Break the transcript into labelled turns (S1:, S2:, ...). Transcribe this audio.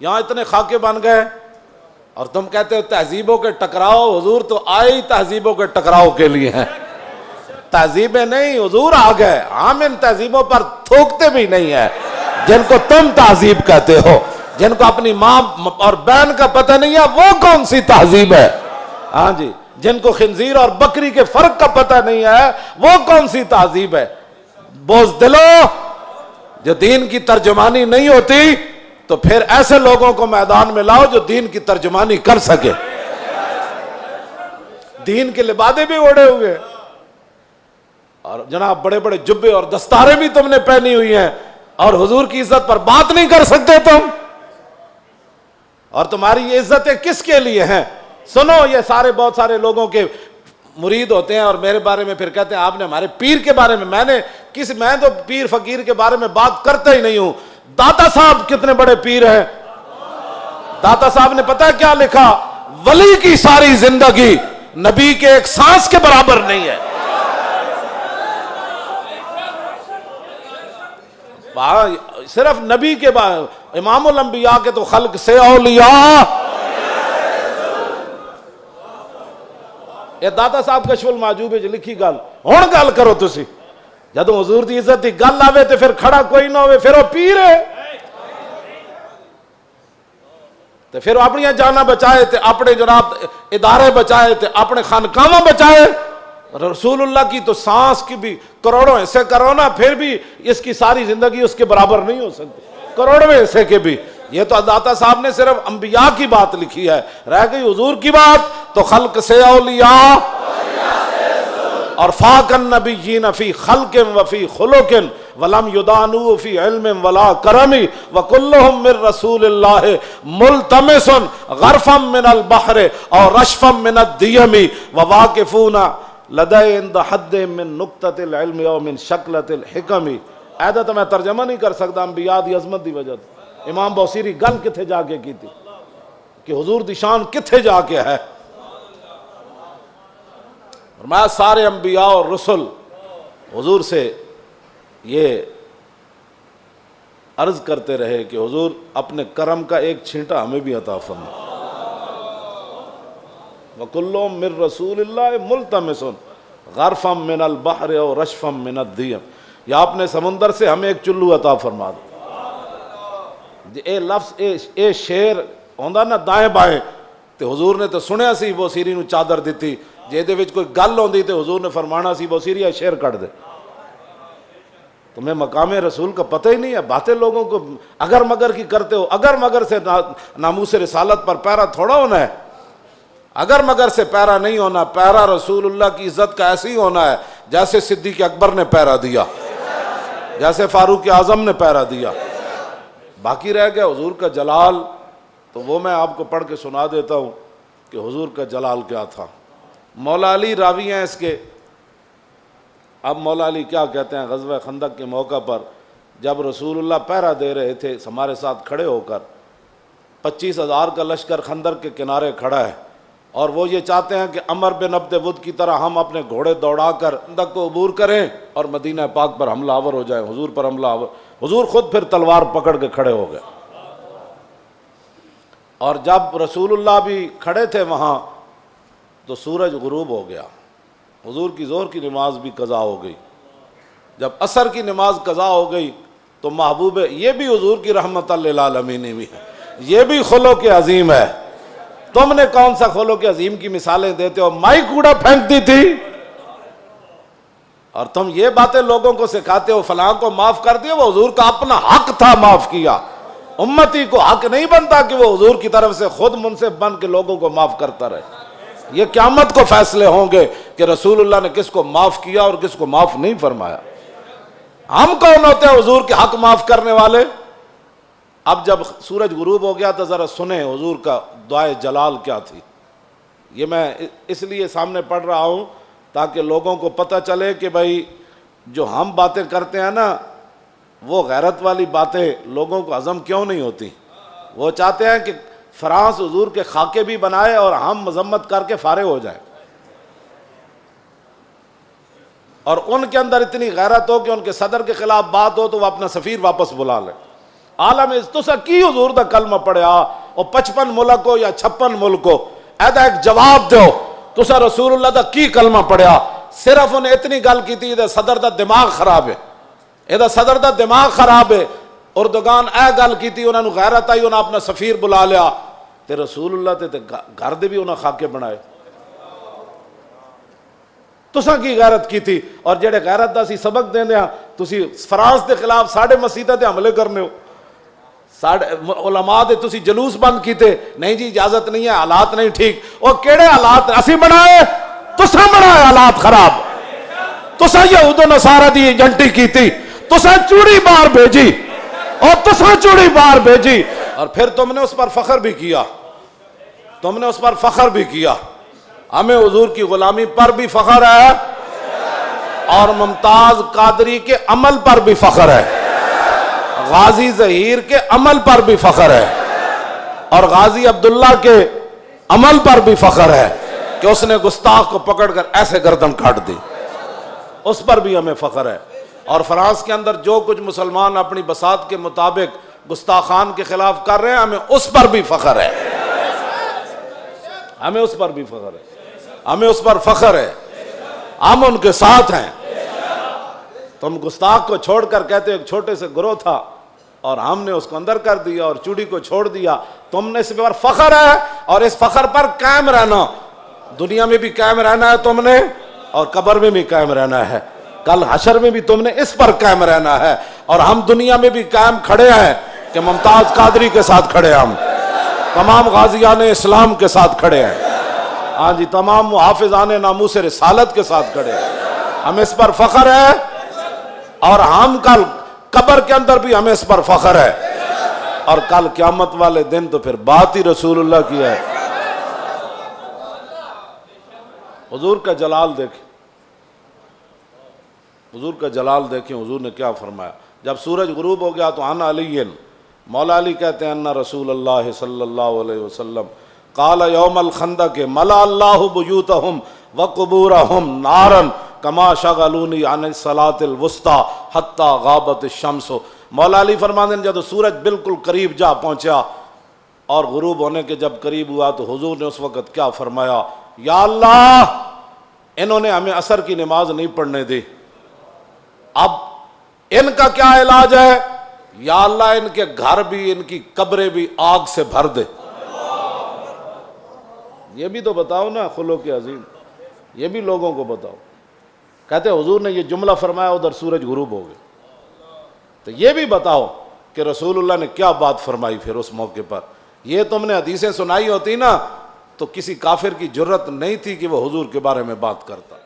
S1: یہاں اتنے خاکے بن گئے اور تم کہتے ہو تہذیبوں کے ٹکراؤ. حضور تو آئے ہی تہذیبوں کے ٹکراؤ کے لیے ہیں. تہذیبیں نہیں، حضور آ گئے. ہم ان تہذیبوں پر تھوکتے بھی نہیں ہیں جن کو تم تہذیب کہتے ہو. جن کو اپنی ماں اور بہن کا پتہ نہیں ہے وہ کون سی تہذیب ہے؟ ہاں جی. جن کو خنزیر اور بکری کے فرق کا پتہ نہیں ہے وہ کون سی تہذیب ہے؟ بزدلو، جو دین کی ترجمانی نہیں ہوتی تو پھر ایسے لوگوں کو میدان میں لاؤ جو دین کی ترجمانی کر سکے. دین کے لبادے بھی اوڑے ہوئے اور جناب بڑے بڑے جبے اور دستاریں بھی تم نے پہنی ہوئی ہیں اور حضور کی عزت پر بات نہیں کر سکتے تم. اور تمہاری یہ عزتیں کس کے لیے ہیں؟ سنو، یہ سارے بہت سارے لوگوں کے مرید ہوتے ہیں اور میرے بارے میں پھر کہتے ہیں آپ نے ہمارے پیر کے بارے میں. میں تو پیر فقیر کے بارے میں بات کرتا ہی نہیں ہوں. داتا صاحب کتنے بڑے پیر ہیں. داتا صاحب نے پتہ کیا لکھا؟ ولی کی ساری زندگی نبی کے ایک سانس کے برابر نہیں ہے. صرف نبی کے امام الانبیاء کے تو خلق سے اولیاء. یہ داتا صاحب کشف المعجوب لکھی گل ہوں گل کرو تسی. جدوں حضور دی عزت دی گل آوے تے پھر کھڑا کوئی نہ ہوئے پھر وہ پیر ہے. تے پھر اپنی جانا بچائے تے اپنے جناب ادارے بچائے تے اپنے خانقاہاں بچائے. رسول اللہ کی تو سانس کی بھی کروڑوں حصے کرو نا پھر بھی اس کی ساری زندگی اس کے برابر نہیں ہو سکتی. کروڑویں حصے کے بھی. یہ تو داتا صاحب نے صرف انبیاء کی بات لکھی ہے. رہ گئی حضور کی بات تو خلق سے اولیاء اور فاق النبیین فی خلق وفی خلق ولم یدانو فی علم ولا کرم وکلہم من رسول اللہ ملتمس غرفا من البحر اور رشفا من الدیم وواقفون لدی عند حد من نقطۃ العلم او من شکلۃ الحکم. ایدہ تو میں ترجمہ نہیں کر سکتا انبیاء دی عظمت دی وجہ. امام بوصیری گل کتھے جا کے کی تھی کہ حضور دی شان کتھے جا کے ہے. فرمایا سارے انبیاء اور رسل حضور سے یہ عرض کرتے رہے کہ حضور اپنے کرم کا ایک چھینٹا ہمیں بھی عطا فرما. وَكُلُّهُم مِّن رَّسُولِ اللَّهِ مُلْتَمِسٌ غَرْفًا مِّنَ الْبَحْرِ أَوْ رَشْفًا مِّنَ الدِّيَمِ. یا اپنے سمندر سے ہمیں ایک چلو عطا فرما دو. اے لفظ اے شیر ہوندا نا دائیں بائیں تے حضور نے تو سنیا سی بوسیری نو چادر دیتی. جے دے وچ کوئی گل ہوندی تے حضور نے فرمانا سی بوسیری اے شیر کٹ دے. تمہیں مقام رسول کا پتہ ہی نہیں ہے. باتیں لوگوں کو اگر مگر کی کرتے ہو. اگر مگر سے ناموس رسالت پر پیرا تھوڑا ہونا ہے. اگر مگر سے پیرا نہیں ہونا. پیرا رسول اللہ کی عزت کا ایسے ہی ہونا ہے جیسے صدیق اکبر نے پیرا دیا, جیسے فاروق اعظم نے پیرا دیا. باقی رہ گیا حضور کا جلال, تو وہ میں آپ کو پڑھ کے سنا دیتا ہوں کہ حضور کا جلال کیا تھا. مولا علی راوی ہیں اس کے. اب مولا علی کیا کہتے ہیں, غزوہ خندق کے موقع پر جب رسول اللہ پہرا دے رہے تھے ہمارے ساتھ کھڑے ہو کر, 25,000 کا لشکر خندق کے کنارے کھڑا ہے اور وہ یہ چاہتے ہیں کہ عمر بن عبد ود کی طرح ہم اپنے گھوڑے دوڑا کر خندق کو عبور کریں اور مدینہ پاک پر حملہ آور ہو جائیں, حضور پر حملہ آور. حضور خود پھر تلوار پکڑ کے کھڑے ہو گئے. اور جب رسول اللہ بھی کھڑے تھے وہاں تو سورج غروب ہو گیا. حضور کی ظہر کی نماز بھی قضا ہو گئی. جب عصر کی نماز قضا ہو گئی تو محبوب, یہ بھی حضور کی رحمت للعالمین بھی ہے, یہ بھی خلق عظیم ہے. تم نے کون سا خلق عظیم کی مثالیں دیتے ہو؟ مائی کوڑا پھینکتی تھی اور تم یہ باتیں لوگوں کو سکھاتے ہو فلاں کو معاف کر دیا. وہ حضور کا اپنا حق تھا معاف کیا. امتی کو حق نہیں بنتا کہ وہ حضور کی طرف سے خود منصف بن کے لوگوں کو معاف کرتا رہے. یہ قیامت کو فیصلے ہوں گے کہ رسول اللہ نے کس کو معاف کیا اور کس کو معاف نہیں فرمایا. ہم کون ہوتے ہیں حضور کے حق معاف کرنے والے؟ اب جب سورج غروب ہو گیا تو ذرا سنیں حضور کا دعائے جلال کیا تھی. یہ میں اس لیے سامنے پڑھ رہا ہوں تاکہ لوگوں کو پتہ چلے کہ بھائی جو ہم باتیں کرتے ہیں نا وہ غیرت والی باتیں لوگوں کو ہضم کیوں نہیں ہوتی. وہ چاہتے ہیں کہ فرانس حضور کے خاکے بھی بنائے اور ہم مذمت کر کے فارغ ہو جائیں, اور ان کے اندر اتنی غیرت ہو کہ ان کے صدر کے خلاف بات ہو تو وہ اپنا سفیر واپس بلا لیں. عالم تسا کی حضور دا کلمہ پڑھیا او 55 ملک ہو یا 56 ملک ہو، ایدا ایک جواب دیو تسا رسول اللہ دا کی کلمہ پڑھیا؟ صرف انہیں اتنی گل کی تھی صدر دا دماغ خراب ہے، ایدا صدر دا دماغ خراب ہے۔ اردگان اے گل کی تھی، انہوں نے غیرت آئی، انہوں نے اپنا سفیر بلا لیا تے رسول اللہ تے گھر دے بھی انہوں نے خاکے بنائے۔ تساں کی غیرت کی تھی؟ اور جڑے غیرت دا سی سبق دین دیاں تسی فرانس دے خلاف ساڑھے مسیطہ تے حملے کرنے ہو، ساڑھے علماء دے تسی جلوس بند کیتے، نہیں جی اجازت نہیں ہے، حالات نہیں ٹھیک۔ اور کیڑے حالات اسی بنائے؟ تساں بنائے حالات خراب، تساں یہود و نصارہ دی ایجنٹی کی تھی، تساں چوڑی بار بھیجی اور تساں چوڑی بار بھیجی، اور پھر تم نے اس پر فخر بھی کیا، تم نے اس پر فخر بھی کیا۔ ہمیں حضور کی غلامی پر بھی فخر ہے اور ممتاز قادری کے عمل پر بھی فخر ہے، غازی ظہیر کے عمل پر بھی فخر ہے، اور غازی عبداللہ کے عمل پر بھی فخر ہے کہ اس نے گستاخ کو پکڑ کر ایسے گردن کاٹ دی، اس پر بھی ہمیں فخر ہے۔ اور فرانس کے اندر جو کچھ مسلمان اپنی بساط کے مطابق گستاخان کے خلاف کر رہے ہیں، ہمیں اس پر بھی فخر ہے، ہمیں اس پر بھی فخر ہے، ہمیں اس پر فخر ہے، ہم ان کے ساتھ ہیں۔ تم گستاخ کو چھوڑ کر کہتے ایک چھوٹے سے گروہ تھا اور ہم نے اس کو اندر کر دیا اور چوڑی کو چھوڑ دیا، تم نے اس پر فخر ہے اور اس فخر پر قائم رہنا، دنیا میں بھی قائم رہنا ہے تم نے اور قبر میں بھی قائم رہنا ہے، کل حشر میں بھی تم نے اس پر قائم رہنا ہے۔ اور ہم دنیا میں بھی قائم کھڑے ہیں کہ ممتاز قادری کے ساتھ کھڑے ہیں، ہم تمام غازیان اسلام کے ساتھ کھڑے ہیں، ہاں جی تمام محافظان ناموس رسالت کے ساتھ کھڑے ہیں، ہمیں اس پر فخر ہے، اور ہم کل قبر کے اندر بھی ہمیں اس پر فخر ہے، اور کل قیامت والے دن تو پھر بات ہی رسول اللہ کی ہے۔ حضور کا جلال دیکھیں، حضور کا جلال دیکھیں، حضور نے کیا فرمایا جب سورج غروب ہو گیا تو عن علی، مولا علی کہتے ہیں ان رسول اللہ صلی اللہ علیہ وسلم قال یوم الخندق ملا اللہ بیوتہم وقبورہم نارا کما شغلونی عن الصلاۃ الوسطی حتی غابت الشمس۔ مولا علی فرماتے ہیں جب سورج بالکل قریب جا پہنچا اور غروب ہونے کے جب قریب ہوا تو حضور نے اس وقت کیا فرمایا؟ یا اللہ انہوں نے ہمیں عصر کی نماز نہیں پڑھنے دی، اب ان کا کیا علاج ہے؟ یا اللہ ان کے گھر بھی ان کی قبریں بھی آگ سے بھر دے۔ یہ بھی تو بتاؤ نا خلق عظیم، یہ بھی لوگوں کو بتاؤ۔ کہتے حضور نے یہ جملہ فرمایا ادھر سورج غروب ہو گئے، تو یہ بھی بتاؤ کہ رسول اللہ نے کیا بات فرمائی پھر اس موقع پر۔ یہ تم نے حدیثیں سنائی ہوتی نا تو کسی کافر کی جرت نہیں تھی کہ وہ حضور کے بارے میں بات کرتا۔